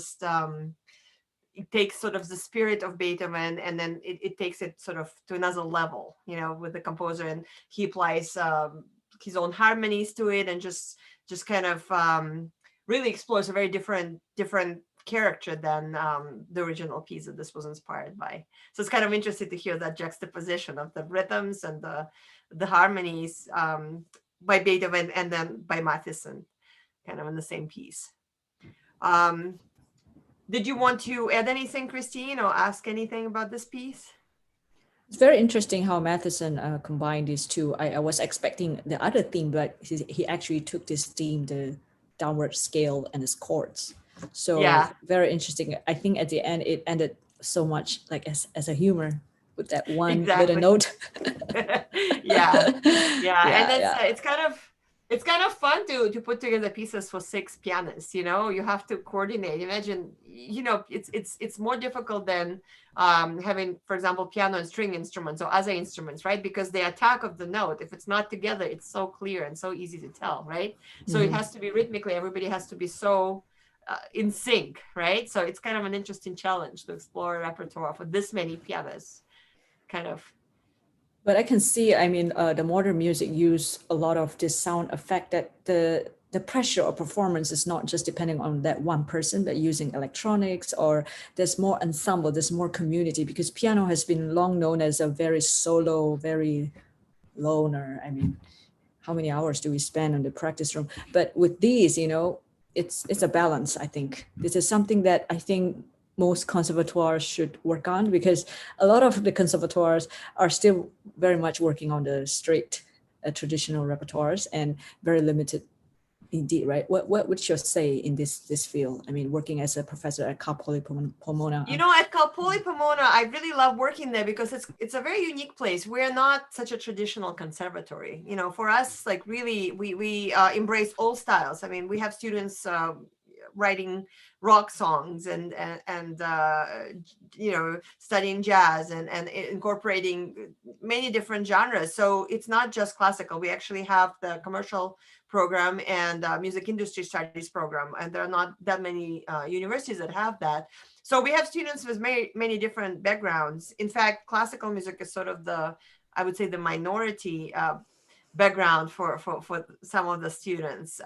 it takes sort of the spirit of Beethoven, and then it takes it sort of to another level, you know, with the composer, and he applies his own harmonies to it, and just kind of really explores a very different character than the original piece that this was inspired by. So it's kind of interesting to hear that juxtaposition of the rhythms and the harmonies by Beethoven and then by Matheson, kind of in the same piece. Did you want to add anything, Christine, or ask anything about this piece? It's very interesting how Matheson combined these two. I was expecting the other theme, but he actually took this theme, the downward scale and its chords. So Yeah. very interesting. I think at the end, it ended so much like as a humor with that one Exactly. little note. Yeah. And that's yeah. it's kind of fun to put together pieces for 6 pianists. You know, you have to coordinate. Imagine, you know, it's more difficult than having, for example, piano and string instruments or other instruments, right? Because the attack of the note, if it's not together, it's so clear and so easy to tell, right? So it has to be rhythmically, everybody has to be so in sync, right? So it's kind of an interesting challenge to explore a repertoire for this many pianists, kind of. But I can see, I mean, the modern music use a lot of this sound effect that the pressure of performance is not just depending on that one person, but using electronics, or there's more ensemble, there's more community, because piano has been long known as a very solo, very loner. I mean, how many hours do we spend on the practice room? But with these, you know, it's a balance. I think this is something that I think most conservatoires should work on, because a lot of the conservatoires are still very much working on the straight traditional repertoires and very limited indeed, right? What would you say in this field? I mean, working as a professor at Cal Poly Pomona. You know, at Cal Poly Pomona, I really love working there because it's a very unique place. We're not such a traditional conservatory. You know, for us, like really, we embrace all styles. I mean, we have students writing rock songs and you know, studying jazz and incorporating many different genres. So it's not just classical. We actually have the commercial program and music industry studies program, and there are not that many universities that have that. So we have students with many different backgrounds. In fact, classical music is sort of I would say the minority background for some of the students.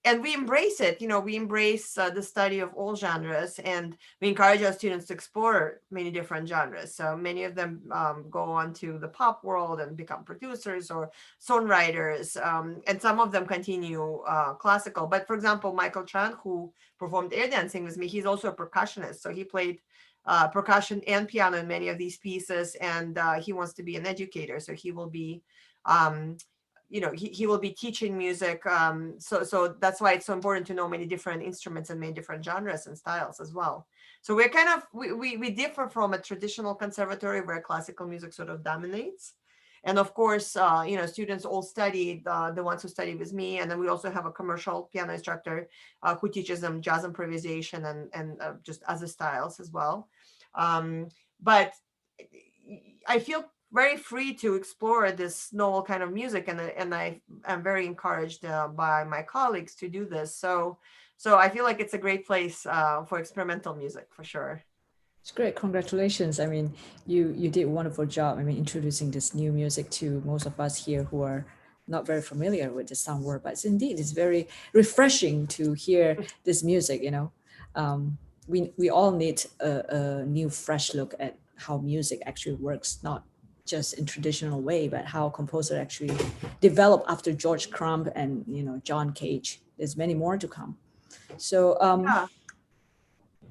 And we embrace it. You know, we embrace the study of all genres, and we encourage our students to explore many different genres. So many of them go on to the pop world and become producers or songwriters, and some of them continue classical. But for example, Michael Chan, who performed air dancing with me, he's also a percussionist. So he played percussion and piano in many of these pieces, and he wants to be an educator. So he will be you know, he will be teaching music. So that's why it's so important to know many different instruments and many different genres and styles as well. So we're kind of, we differ from a traditional conservatory where classical music sort of dominates. And of course, you know, students all study, the ones who study with me. And then we also have a commercial piano instructor who teaches them jazz improvisation and just other styles as well. But I feel very free to explore this novel kind of music, and I am very encouraged by my colleagues to do this. So I feel like it's a great place for experimental music for sure. It's great. Congratulations. I mean, you did a wonderful job. I mean, introducing this new music to most of us here who are not very familiar with the sound world, but it's very refreshing to hear this music, you know. We all need a new fresh look at how music actually works, not just in traditional way, but how composer actually developed after George Crumb and, you know, John Cage. There's many more to come. So yeah.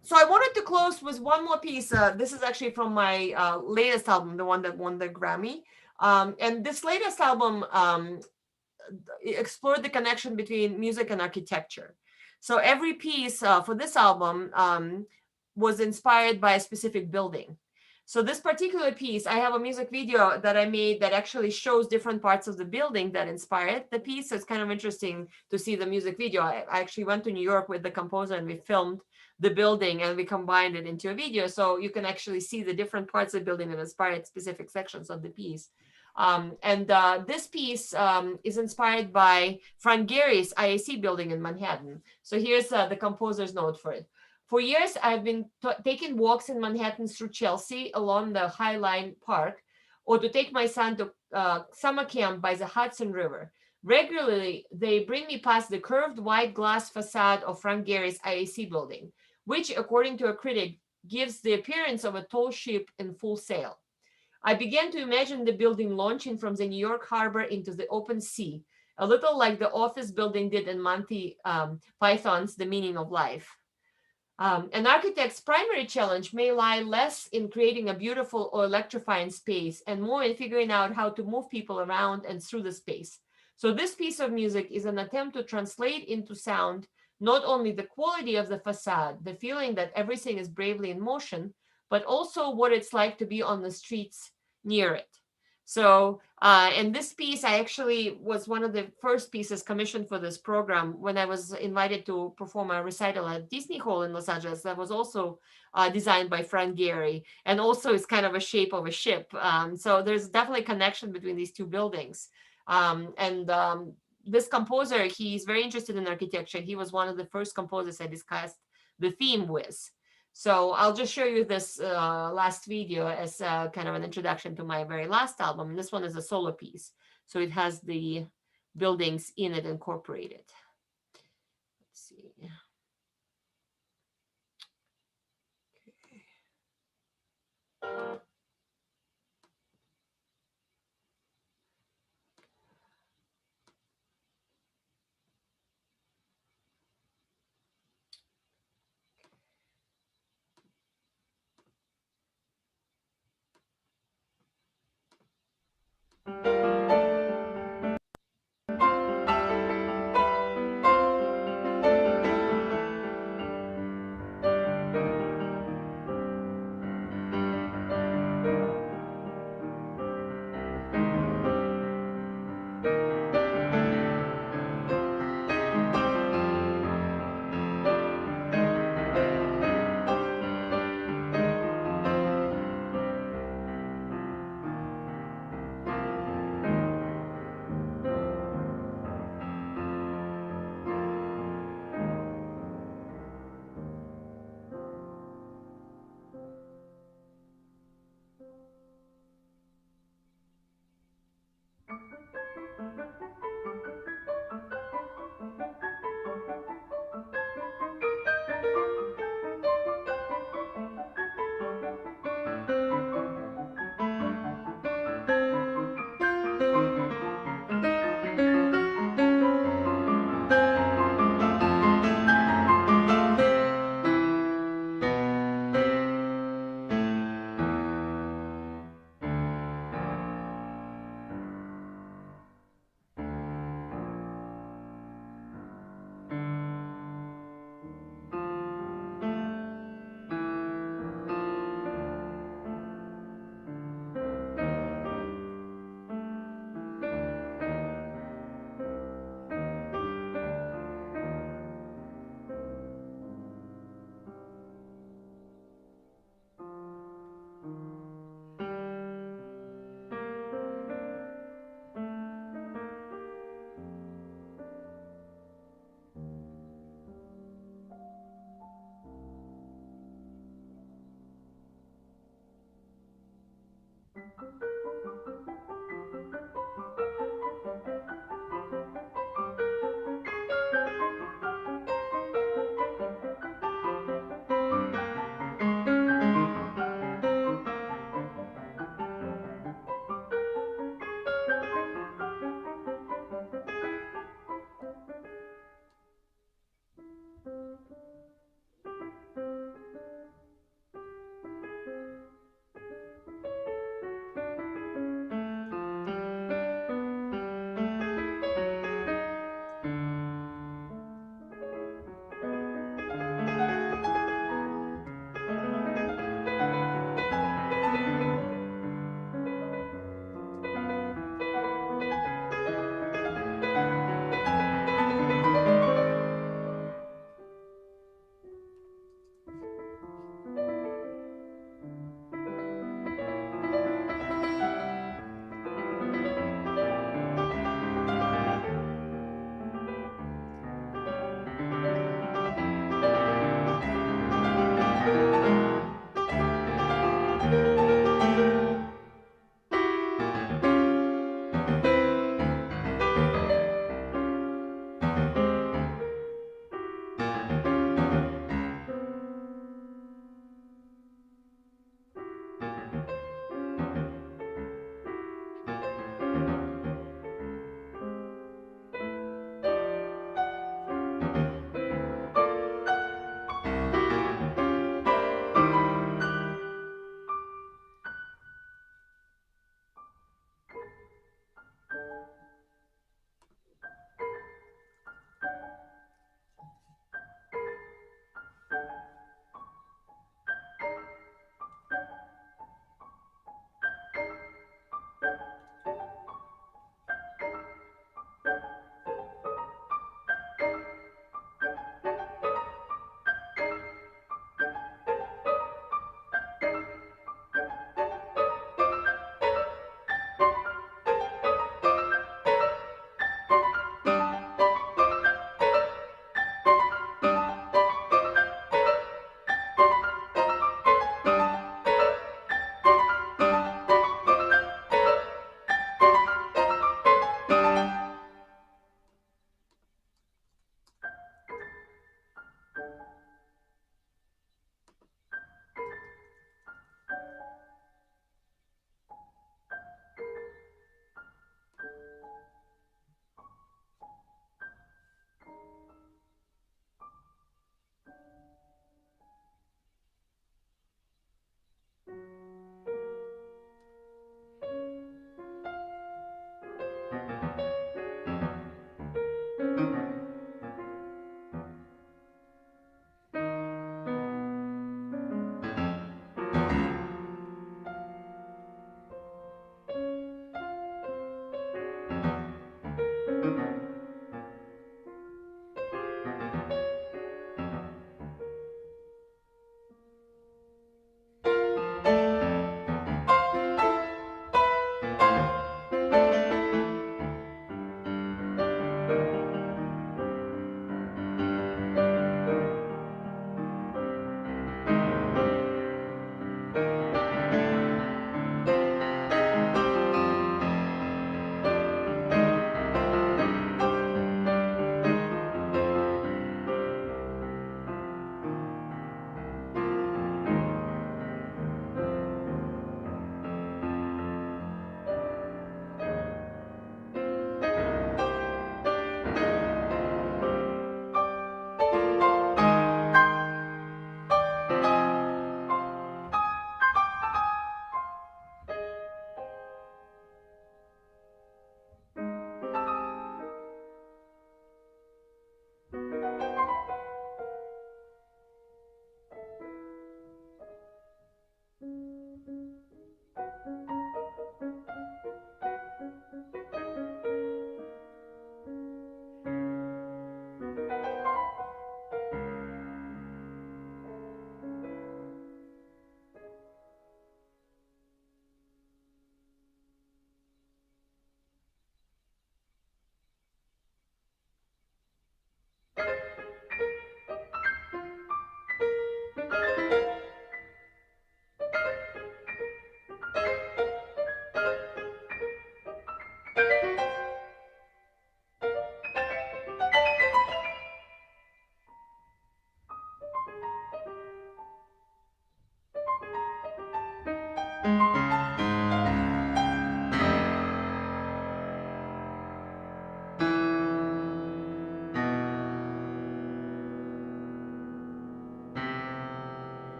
So I wanted to close with one more piece. This is actually from my latest album, the one that won the Grammy. And this latest album explored the connection between music and architecture. So every piece for this album was inspired by a specific building. So this particular piece, I have a music video that I made that actually shows different parts of the building that inspired the piece. So it's kind of interesting to see the music video. I actually went to New York with the composer and we filmed the building and we combined it into a video. So you can actually see the different parts of the building that inspired specific sections of the piece. This piece is inspired by Frank Gehry's IAC building in Manhattan. So here's the composer's note for it. For years, I've been taking walks in Manhattan through Chelsea along the High Line Park, or to take my son to summer camp by the Hudson River. Regularly, they bring me past the curved white glass facade of Frank Gehry's IAC building, which, according to a critic, gives the appearance of a tall ship in full sail. I began to imagine the building launching from the New York harbor into the open sea, a little like the office building did in Monty Python's The Meaning of Life. An architect's primary challenge may lie less in creating a beautiful or electrifying space and more in figuring out how to move people around and through the space. So this piece of music is an attempt to translate into sound not only the quality of the facade, the feeling that everything is bravely in motion, but also what it's like to be on the streets near it. So, and this piece, I actually was one of the first pieces commissioned for this program when I was invited to perform a recital at Disney Hall in Los Angeles. That was also designed by Frank Gehry, and also is kind of a shape of a ship. So there's definitely a connection between these two buildings. This composer, he's very interested in architecture. He was one of the first composers I discussed the theme with. So I'll just show you this last video as kind of an introduction to my very last album. And this one is a solo piece. So it has the buildings in it incorporated. Let's see.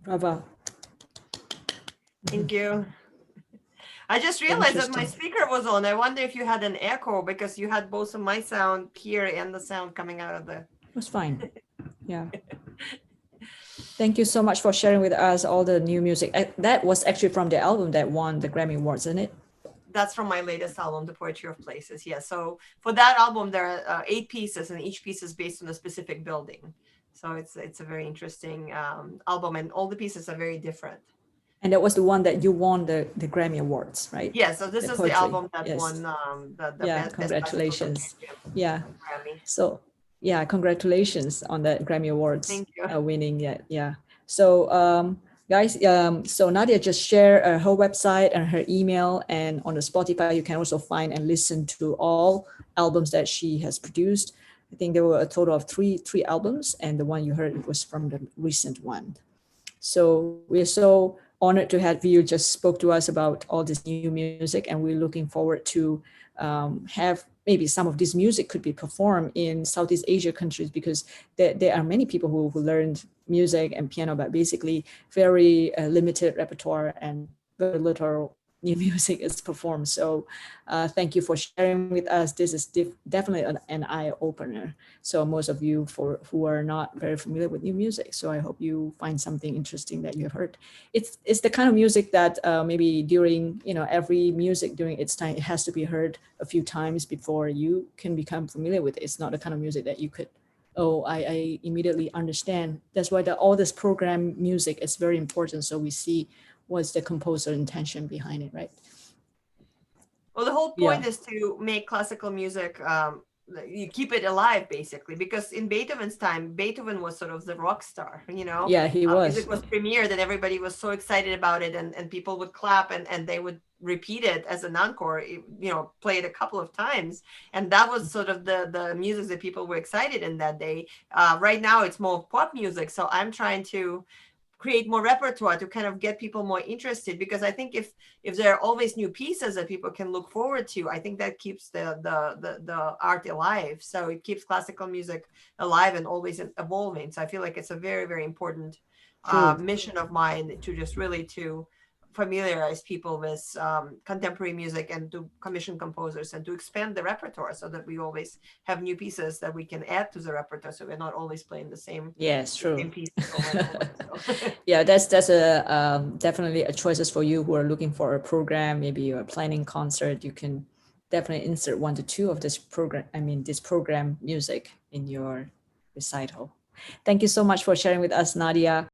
Bravo. Thank you. I just realized that my Interesting. speaker was on. I wonder if you had an echo because you had both of my sound here and the sound coming out of the. It was fine. Yeah. Thank you so much for sharing with us all the new music. That was actually from the album that won the Grammy Awards, isn't it? That's from my latest album, The Poetry of Places. Yeah. So for that album, there are 8 pieces, and each piece is based on a specific building. So it's a very interesting album, and all the pieces are very different. And that was the one that you won the Grammy Awards, right? Yeah. So this The is poetry. the album that Yes. won the Yeah, best congratulations. classical Yeah. Grammy. So yeah, congratulations on that Grammy Awards. Thank you. Winning. Yeah. So guys, so Nadia just shared her website and her email, and on the Spotify you can also find and listen to all albums that she has produced. I think there were a total of three albums, and the one you heard was from the recent one. So we're so honored to have you just spoke to us about all this new music, and we're looking forward to have maybe some of this music could be performed in Southeast Asia countries, because there are many people who learned music and piano, but basically very limited repertoire and very little new music is performed. So thank you for sharing with us. This is definitely an eye-opener. So most of you who are not very familiar with new music. So I hope you find something interesting that you have heard. It's the kind of music that maybe during, every music during its time, it has to be heard a few times before you can become familiar with it. It's not the kind of music that you could, I immediately understand. That's why all this program music is very important. So we see what's the composer intention behind it, right? Well, the whole point is to make classical music, you keep it alive, basically, because in Beethoven's time, Beethoven was sort of the rock star, Yeah, he was. Music was premiered and everybody was so excited about it, and people would clap and they would repeat it as an encore, play it a couple of times. And that was sort of the music that people were excited in that day. Right now, it's more pop music. So I'm trying to create more repertoire to kind of get people more interested, because I think if there are always new pieces that people can look forward to, I think that keeps the art alive. So it keeps classical music alive and always evolving. So I feel like it's a very, very important mission of mine to just really to familiarize people with contemporary music and to commission composers and to expand the repertoire so that we always have new pieces that we can add to the repertoire, so we're not always playing the same same pieces over and over. So. Yeah, that's a definitely a choices for you who are looking for a program. Maybe you're planning concert, you can definitely insert 1 to 2 of this program music in your recital. Thank you so much for sharing with us, Nadia.